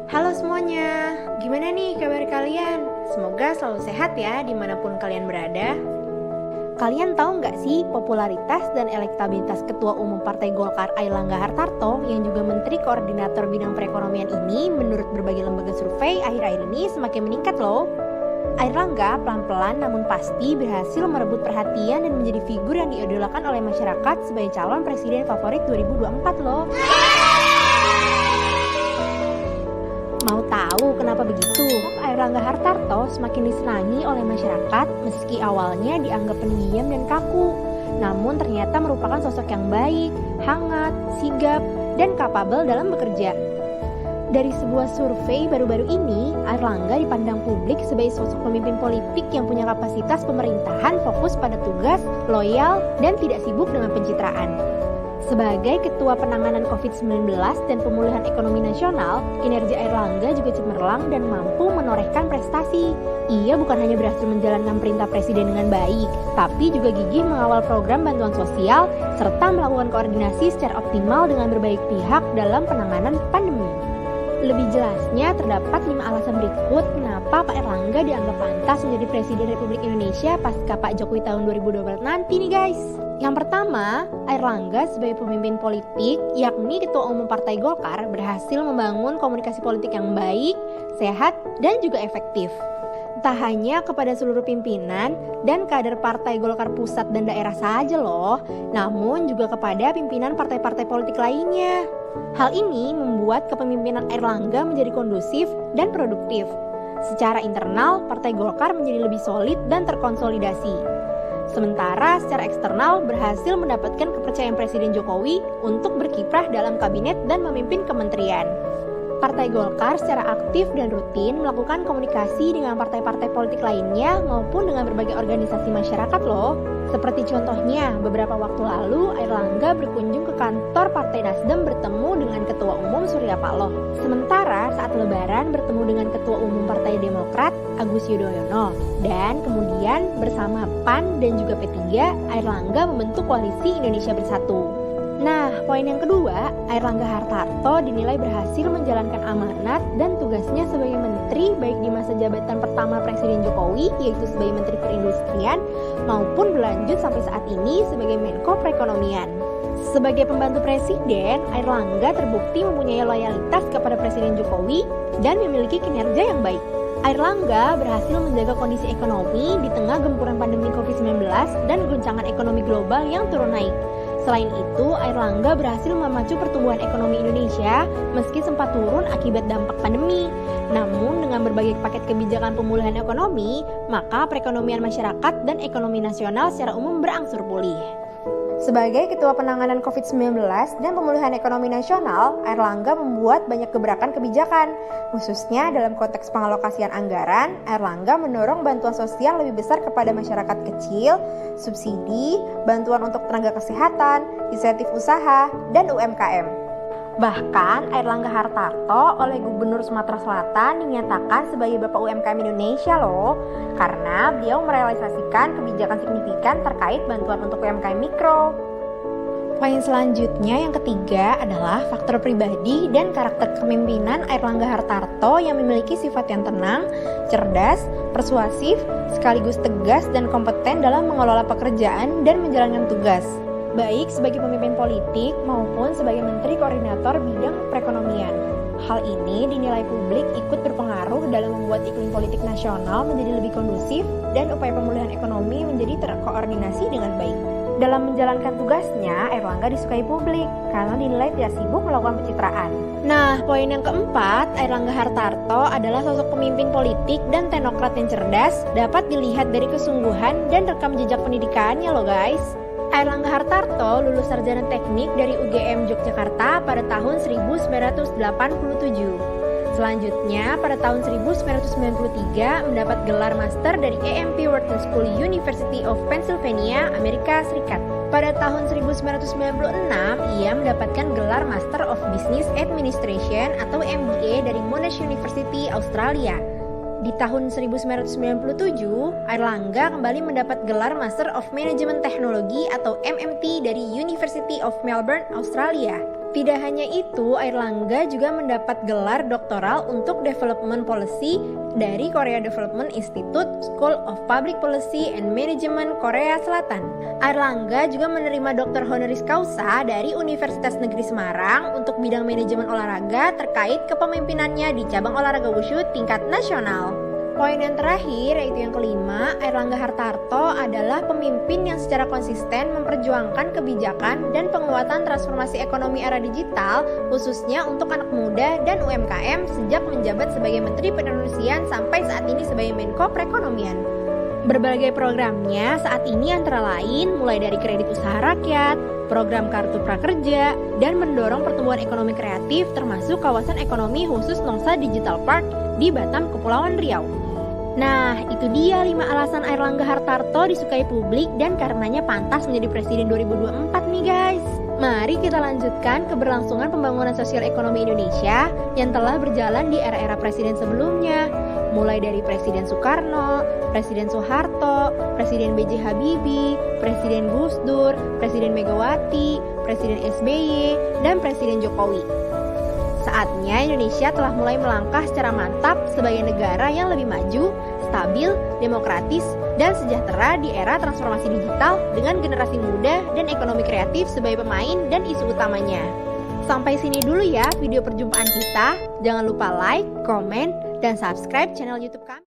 Halo semuanya, gimana nih kabar kalian? Semoga selalu sehat ya dimanapun kalian berada. Kalian tahu nggak sih popularitas dan elektabilitas Ketua Umum Partai Golkar Airlangga Hartarto yang juga Menteri Koordinator Bidang Perekonomian ini menurut berbagai lembaga survei akhir-akhir ini semakin meningkat loh. Airlangga pelan-pelan namun pasti berhasil merebut perhatian dan menjadi figur yang diidolakan oleh masyarakat sebagai calon presiden favorit 2024 loh. Mau tahu kenapa begitu? Airlangga Hartarto semakin disenangi oleh masyarakat meski awalnya dianggap pendiam dan kaku. Namun ternyata merupakan sosok yang baik, hangat, sigap, dan kapabel dalam bekerja. Dari sebuah survei baru-baru ini, Airlangga dipandang publik sebagai sosok pemimpin politik yang punya kapasitas pemerintahan fokus pada tugas, loyal, dan tidak sibuk dengan pencitraan. Sebagai Ketua Penanganan COVID-19 dan Pemulihan Ekonomi Nasional, kinerja Airlangga juga cemerlang dan mampu menorehkan prestasi. Ia bukan hanya berhasil menjalankan perintah Presiden dengan baik, tapi juga gigih mengawal program bantuan sosial, serta melakukan koordinasi secara optimal dengan berbagai pihak dalam penanganan pandemi. Lebih jelasnya, terdapat 5 alasan berikut kenapa Pak Airlangga dianggap pantas menjadi Presiden Republik Indonesia pasca Pak Jokowi tahun 2024 nanti nih guys. Yang pertama, Airlangga sebagai pemimpin politik, yakni Ketua Umum Partai Golkar, berhasil membangun komunikasi politik yang baik, sehat, dan juga efektif. Tak hanya kepada seluruh pimpinan dan kader Partai Golkar pusat dan daerah saja loh, namun juga kepada pimpinan partai-partai politik lainnya. Hal ini membuat kepemimpinan Airlangga menjadi kondusif dan produktif. Secara internal, Partai Golkar menjadi lebih solid dan terkonsolidasi. Sementara secara eksternal berhasil mendapatkan kepercayaan Presiden Jokowi untuk berkiprah dalam kabinet dan memimpin kementerian. Partai Golkar secara aktif dan rutin melakukan komunikasi dengan partai-partai politik lainnya maupun dengan berbagai organisasi masyarakat loh. Seperti contohnya, beberapa waktu lalu Airlangga berkunjung ke kantor Partai Nasdem bertemu dengan Ketua Umum Surya Paloh. Sementara saat Lebaran bertemu dengan Ketua Umum Partai Demokrat Agus Yudhoyono. Dan kemudian bersama PAN dan juga P3, Airlangga membentuk koalisi Indonesia Bersatu. Nah, poin yang kedua, Airlangga Hartarto dinilai berhasil menjalankan amanat dan tugasnya sebagai menteri baik di masa jabatan pertama Presiden Jokowi, yaitu sebagai Menteri Perindustrian, maupun berlanjut sampai saat ini sebagai Menko Perekonomian. Sebagai pembantu Presiden, Airlangga terbukti mempunyai loyalitas kepada Presiden Jokowi dan memiliki kinerja yang baik. Airlangga berhasil menjaga kondisi ekonomi di tengah gempuran pandemi COVID-19 dan guncangan ekonomi global yang turun naik. Selain itu, Airlangga berhasil memacu pertumbuhan ekonomi Indonesia meski sempat turun akibat dampak pandemi. Namun, dengan berbagai paket kebijakan pemulihan ekonomi, maka perekonomian masyarakat dan ekonomi nasional secara umum berangsur pulih. Sebagai Ketua Penanganan COVID-19 dan Pemulihan Ekonomi Nasional, Airlangga membuat banyak gebrakan kebijakan. Khususnya dalam konteks pengalokasian anggaran, Airlangga mendorong bantuan sosial lebih besar kepada masyarakat kecil, subsidi, bantuan untuk tenaga kesehatan, insentif usaha, dan UMKM. Bahkan Airlangga Hartarto oleh Gubernur Sumatera Selatan dinyatakan sebagai Bapak UMKM Indonesia loh, karena beliau merealisasikan kebijakan signifikan terkait bantuan untuk UMKM mikro. Poin selanjutnya yang ketiga adalah faktor pribadi dan karakter kepemimpinan Airlangga Hartarto yang memiliki sifat yang tenang, cerdas, persuasif, sekaligus tegas dan kompeten dalam mengelola pekerjaan dan menjalankan tugas, baik sebagai pemimpin politik maupun sebagai Menteri Koordinator Bidang Perekonomian. Hal ini dinilai publik ikut berpengaruh dalam membuat iklim politik nasional menjadi lebih kondusif dan upaya pemulihan ekonomi menjadi terkoordinasi dengan baik. Dalam menjalankan tugasnya, Airlangga disukai publik karena dinilai tidak sibuk melakukan pencitraan. Nah, poin yang keempat, Airlangga Hartarto adalah sosok pemimpin politik dan teknokrat yang cerdas, dapat dilihat dari kesungguhan dan rekam jejak pendidikannya loh guys. Airlangga Hartarto lulus sarjana teknik dari UGM Yogyakarta pada tahun 1987. Selanjutnya, pada tahun 1993 mendapat gelar master dari AMP Wharton School University of Pennsylvania, Amerika Serikat. Pada tahun 1996, ia mendapatkan gelar Master of Business Administration atau MBA dari Monash University, Australia. Di tahun 1997, Airlangga kembali mendapat gelar Master of Management Technology atau MMT dari University of Melbourne, Australia. Tidak hanya itu, Airlangga juga mendapat gelar doktoral untuk Development Policy dari Korea Development Institute School of Public Policy and Management Korea Selatan. Airlangga juga menerima doktor honoris causa dari Universitas Negeri Semarang untuk bidang manajemen olahraga terkait kepemimpinannya di cabang olahraga wushu tingkat nasional. Poin yang terakhir, yaitu yang kelima, Airlangga Hartarto adalah pemimpin yang secara konsisten memperjuangkan kebijakan dan penguatan transformasi ekonomi era digital, khususnya untuk anak muda dan UMKM sejak menjabat sebagai Menteri Perindustrian sampai saat ini sebagai Menko Perekonomian. Berbagai programnya saat ini antara lain mulai dari kredit usaha rakyat, program kartu prakerja, dan mendorong pertumbuhan ekonomi kreatif termasuk kawasan ekonomi khusus Nongsa Digital Park di Batam, Kepulauan Riau. Nah, itu dia 5 alasan Airlangga Hartarto disukai publik dan karenanya pantas menjadi presiden 2024 nih guys. Mari kita lanjutkan keberlangsungan pembangunan sosial ekonomi Indonesia yang telah berjalan di era-era presiden sebelumnya. Mulai dari Presiden Soekarno, Presiden Soeharto, Presiden B.J. Habibie, Presiden Gus Dur, Presiden Megawati, Presiden SBY, dan Presiden Jokowi. Saatnya Indonesia telah mulai melangkah secara mantap sebagai negara yang lebih maju, stabil, demokratis, dan sejahtera di era transformasi digital dengan generasi muda dan ekonomi kreatif sebagai pemain dan isu utamanya. Sampai sini dulu ya video perjumpaan kita. Jangan lupa like, komen, dan subscribe channel YouTube kami.